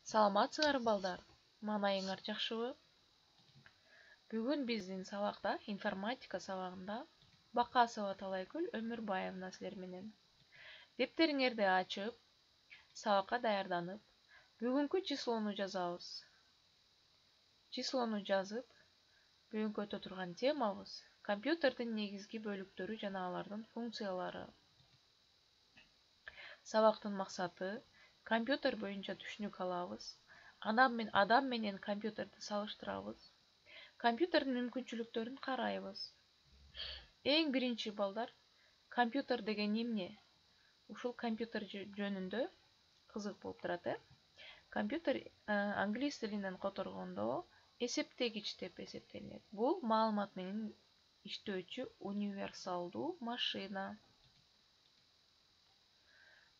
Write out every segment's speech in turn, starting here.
Саламатсыңар балдар. Маанайыңар жакшыбы? Бүгүн биздин сабакта, информатика сабагында Бакасова Талайкүл Өмүрбаевна силер менен. Дептериңерди ачып, сабакка даярданып, бүгүнкү числону жазабыз. Числону жазып, бүгүнкү өтө турган темабыз компьютердин негизги бөлүктөрү жана алардын функциялары. Сабактын максаты компьютер боюнча түшүнүк алабыз. Адам менен компьютерди салыштырабыз. Компьютердин мүмкүнчүлүктөрүн карайбыз. Эң биринчи балдар, компьютер деген эмне? Ушул компьютер жөнүндө кызык болуп турат, Компьютер англис тилинен которгондо эсептегич деп эсептелинет. Бул маалымат менен иштөөчү универсалдуу машина.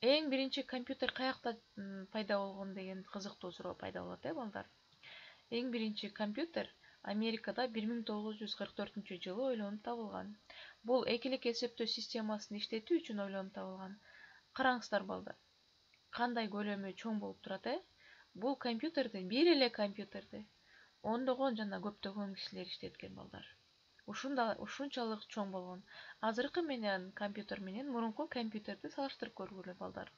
Эң биринчи компьютер каякта пайда болгон деген кызыктуу суроо пайда болот, балдар. Эң биринчи компьютер Америкада 1944-жылы ойлонуп табылган. Бул экилик эсептөө системасын иштетүү үчүн ойлонуп табылган. Караңыздар балдар, кандай көлөмү чоң болуп турат, Бул компьютерди, бир эле компьютерди ондогон жана көптөгөн кишилер иштеткен, балдар. Ушунчалык чоң болгон. Азыркы менен компьютер менен мурунку компьютерди салыштырып көргүлө, балдар.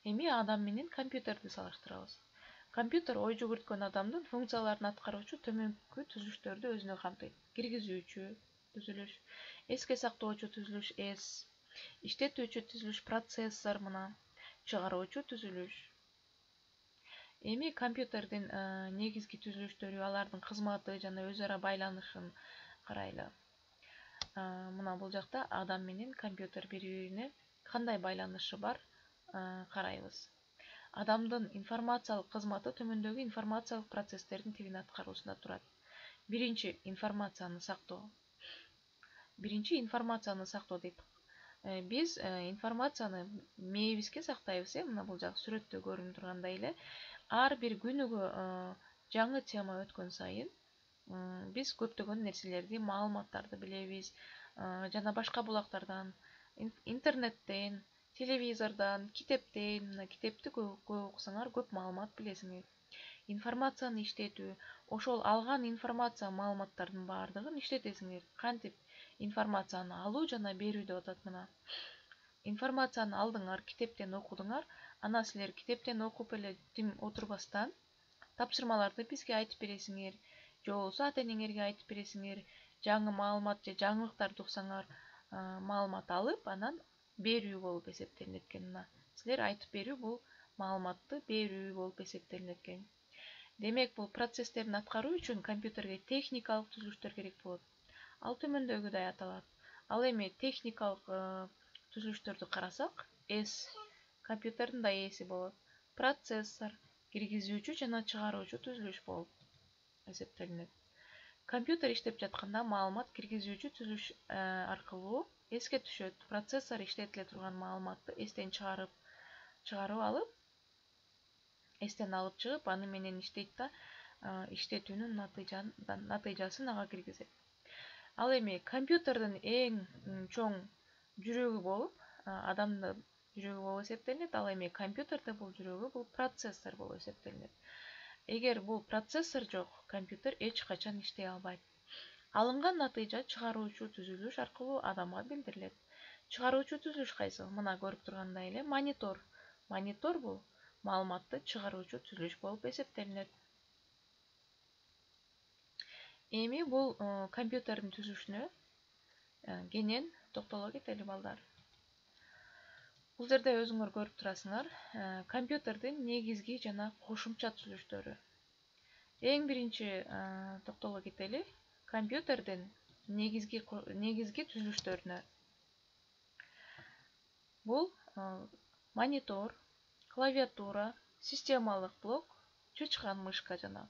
Эми адам менен компьютерди салыштырабыз. Компьютер ой жүгүрткөн адамдын функцияларын аткаруучу төмөнкү түзүлүштөрдү өзүнө камтыйт. Киргизүүчү түзүлүш, эске сактоочу түзүлүш S, иштетүүчү түзүлүш процессор мына, чыгаруучу түзүлүш. Эми компьютердин негизги түзүлүштөрү, алардын кызматы жана өз ара байланышын карайлы. Мына бул жакта адам менен компьютер бири-бирине кандай байланышы бар карайбыз. Адамдын информациялык кызматы төмөндөгү информациялык процесстердин тигин аткаруусунда турат. Биринчи информацияны сактоо. Дейт. Биз информацияны мээбизге сактайбыз, мына бул жак сүрөттө көрүнүп тургандай эле. Ар бир күнүгө жаңы тема өткөн сайын биз көптөгөн нерселерди, маалыматтарды билебиз. Жана башка булактардан, интернеттен, телевизордон, китептен, мына китепти көп окусаңар, көп маалымат билесиңер. Информацияны иштетүү, ошол алган информация, маалыматтардын баардыгын иштетесиңер. Кантип? Информацияны алуу жана берүү деп атат мына. Информацияны алдыңар, китептен окудуңар, анан силер китептен окуп эле тим отурбастан тапшырмаларды бизге айтып бересиңер, же болбосо ата-энеңерге айтып бересиңер. Жаңы маалымат же жаңылыктарды уксаңар, маалымат алып, анан берүү болуп эсептелинет экен. Мына силер айтып берүү, бул маалыматты берүү болуп эсептелинет экен. Демек, бул процесстерин аткаруу үчүн компьютерге техникалык түзүлүштөр керек болот. Ал төмөндөгүдөй аталат. Ал эми техникалык түзүлүштөрдү карасак, S, компьютердин да Эси болот. Процессор, киргизүүчү жана чыгаруучу түзүлүш болуп эсептелинет. Компьютер иштеп жатканда маалымат киргизүүчү түзүлүш аркылуу эске түшөт. Процессор иштетиле турган маалыматты эстен эстен алып чыгып, аны менен иштейт да, иштетүүнүн натыйжасын ага киргизет. Ал эми компьютердин эң чоң жүрөгү болуп, адамдын жүрөгү болуп эсептелинет. Ал эми компьютерде бул жүрөгү, бул процессор болуп эсептелинет. Эгер бул процессор жок, компьютер эч качан иштей албайт. Алынган натыйжа чыгаруучу түзүлүш аркылуу адамга билдирилет. Чыгаруучу түзүлүш кайсы? Мына көрүп тургандай эле монитор. Монитор бул маалыматты чыгаруучу түзүлүш болуп эсептелинет. Эми бул компьютердин түзүлүшүнө кенен токтоло кетели, балдар. Бул жерде өзүңөр көрүп турасыңар, компьютердин негизги жана кошумча түзүлүштөрү. Эң биринчи токтоло кетели компьютердин негизги түзүлүштөрүнө. Бул монитор, клавиатура, системалык блок, чычкан мышка жана.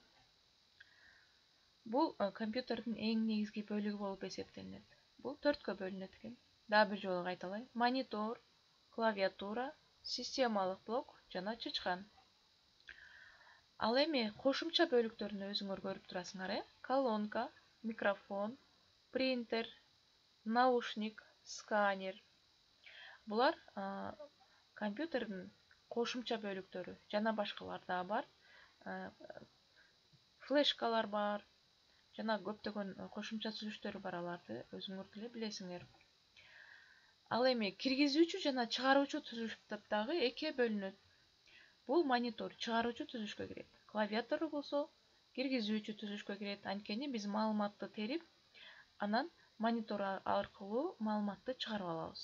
Бул компьютердин эң негизги бөлүгү болуп эсептелинет. Бул 4кө бөлүнөт экен. Дагы бир жолу кайталайм. Монитор, клавиатура, системалык блок жана чычкан. Ал эми кошумча бөлүктөрүнө өзүңөр көрүп турасыңар, колонка, микрофон, принтер, наушник, сканер. Булар компьютердин кошумча бөлүктөрү жана башкалар да бар. Флешкалар бар жана көптөгөн кошумча түзүштөрү бар, аларды өзүңөр деле билесиңер. Ал эми киргизүүчү жана чыгаруучу түзүш дагы экиге бөлүнөт. Бул монитор чыгаруучу түзүшкө кирет, клавиатура болсо киргизүүчү түзүшкө кирет. Анткени биз маалыматты терип, анан монитор аркылуу маалыматты чыгарып алабыз.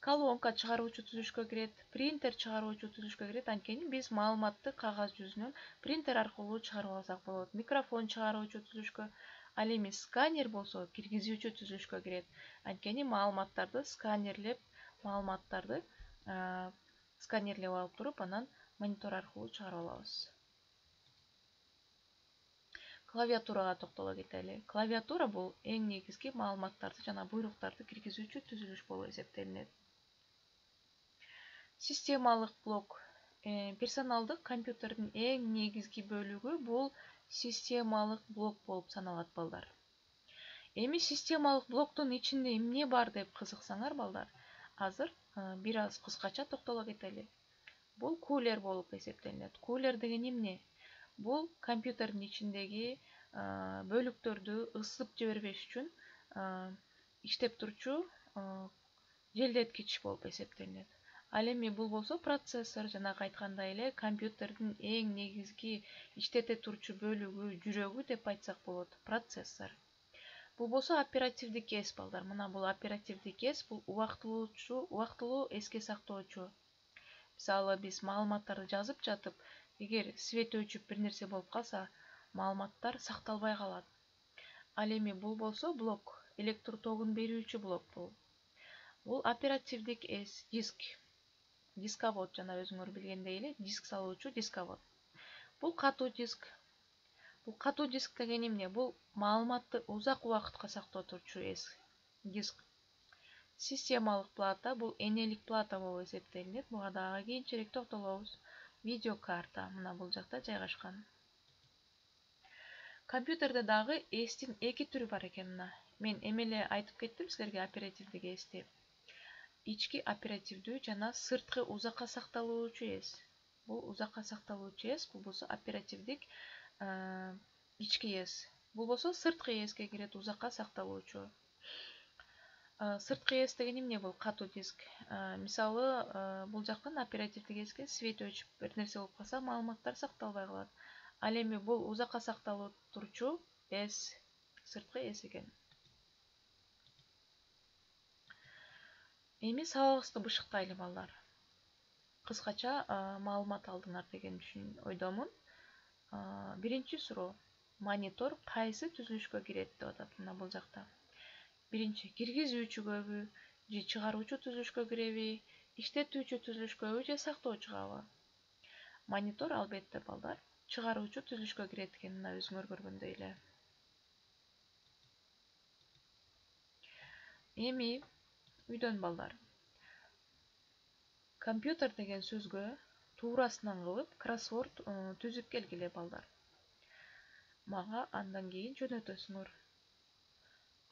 Колонка чыгаруучу түзүшкө кирет, принтер чыгаруучу түзүшкө кирет. Анткени биз маалыматты кагаз жүзүнөн принтер аркылуу чыгарып алсак болот. Микрофон чыгаруучу түзүшкө, ал эми сканер болсо киргизүүчү түзүшкө кирет. Анткени маалыматтарды сканерлеп, маалыматтарды сканерлеп алып туруп, анан монитор аркылуу чыгарып алабыз. Клавиатурага токтоло кетели. Клавиатура бул эң негизги маалыматтарды жана буйруктарды киргизүүчү түзүлүш болуп эсептелинет. Системалык блок. Персоналдык компьютердин эң негизги бөлүгү бул системалык блок болуп саналат, балдар. Эми системалык блоктун ичинде эмне бар деп кызыксаңар, балдар, азыр бир аз кыскача токтоло кетели. Бул кулер болуп эсептелинет. Кулер деген эмне? Бул компьютердин ичиндеги бөлүктөрдү ысытып жибербеш үчүн иштеп турчу желдеткич болуп эсептелинет. Ал эми бул болсо процессор, жанагы айткандай эле компьютердин эң негизги иштете турчу бөлүгү, жүрөгү деп айтсак болот, процессор. Бул болсо оперативдик эс, балдар. Мына бул оперативдик эс, бул убактылуу эске сактоочу. Мисалы, биз маалыматтарды жазып жатып, эгер свет өчүп бир нерсе болуп калса, маалыматтар сакталбай калат. Ал эми бул болсо блок, электр тогун берүүчү блок бул. Бул оперативдик эс, дисковод, жана өзүңөр билгендей эле диск салуучу дисковод. Бул катуу диск. Бул катуу диск деген эмне? Бул маалыматты узак убакытка сактоо турчу диск. Системалык плата, бул энелик плата болуп эсептелинет. Буга дагы кийинчерээк токтолобуз. Видеокарта мына бул жакта жайгашкан. Компьютерде дагы эстин эки түрү бар экен. Мына мен эмеле айтып кеттим силерге оперативдик эсти. Ички оперативдүү жана сырткы узакка сакталуучу эс. Бул узакка сакталуучу эс, бул болсо оперативдик ички эс. Бул болсо сырткы эске кирет, узакка сакталуучу. Сырткы эс деген эмне? Бул катуу диск. Мисалы, бул жактан оперативдик эске свет өчүп бир нерсе болуп калса, маалыматтар сакталбай калат. Ал эми бул узакка сакталып турчу эс, сырткы эс экен. Эми сабагыбызды бышыктайлы, балдар. Кыскача маалымат алдыңар деген ойдомун. Биринчи суроо. Монитор кайсы түзүлүшкө кирет деп атат мына бул жакта. Биринчи, киргизүүчүгөбү же чыгаруучу түзүлүшкө киреби, иштетүүчү түзүлүшкөбү же сактоочугабы? Монитор албетте, балдар, чыгаруучу түзүлүшкө кирет экен, мына өзүңөр көргөндөй эле. Эми үйдөн, балдар, компьютер деген сөзгө туурасынан кылып кроссворд түзүп келгиле, балдар. Мага андан кийин жөнөтөсүңөр.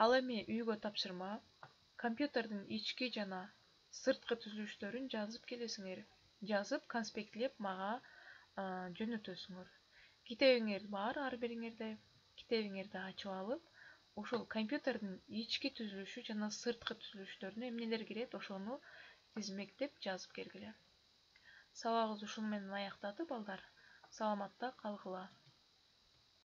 Ал эми үйгө тапшырма, компьютердин ички жана сырткы түзүлүштөрүн жазып келесиңер. Жазып, конспектлеп мага жөнөтөсүңөр. Китебиңер бар ар бириңерде. Китебиңерди ачып алып, ошол компьютердин ички түзүлүшү жана сырткы түзүлүштөрүнө эмнелер кирет, ошону тизмектеп жазып келгиле. Сабагыбыз ушуну менен аяктады, балдар. Саламатта калгыла.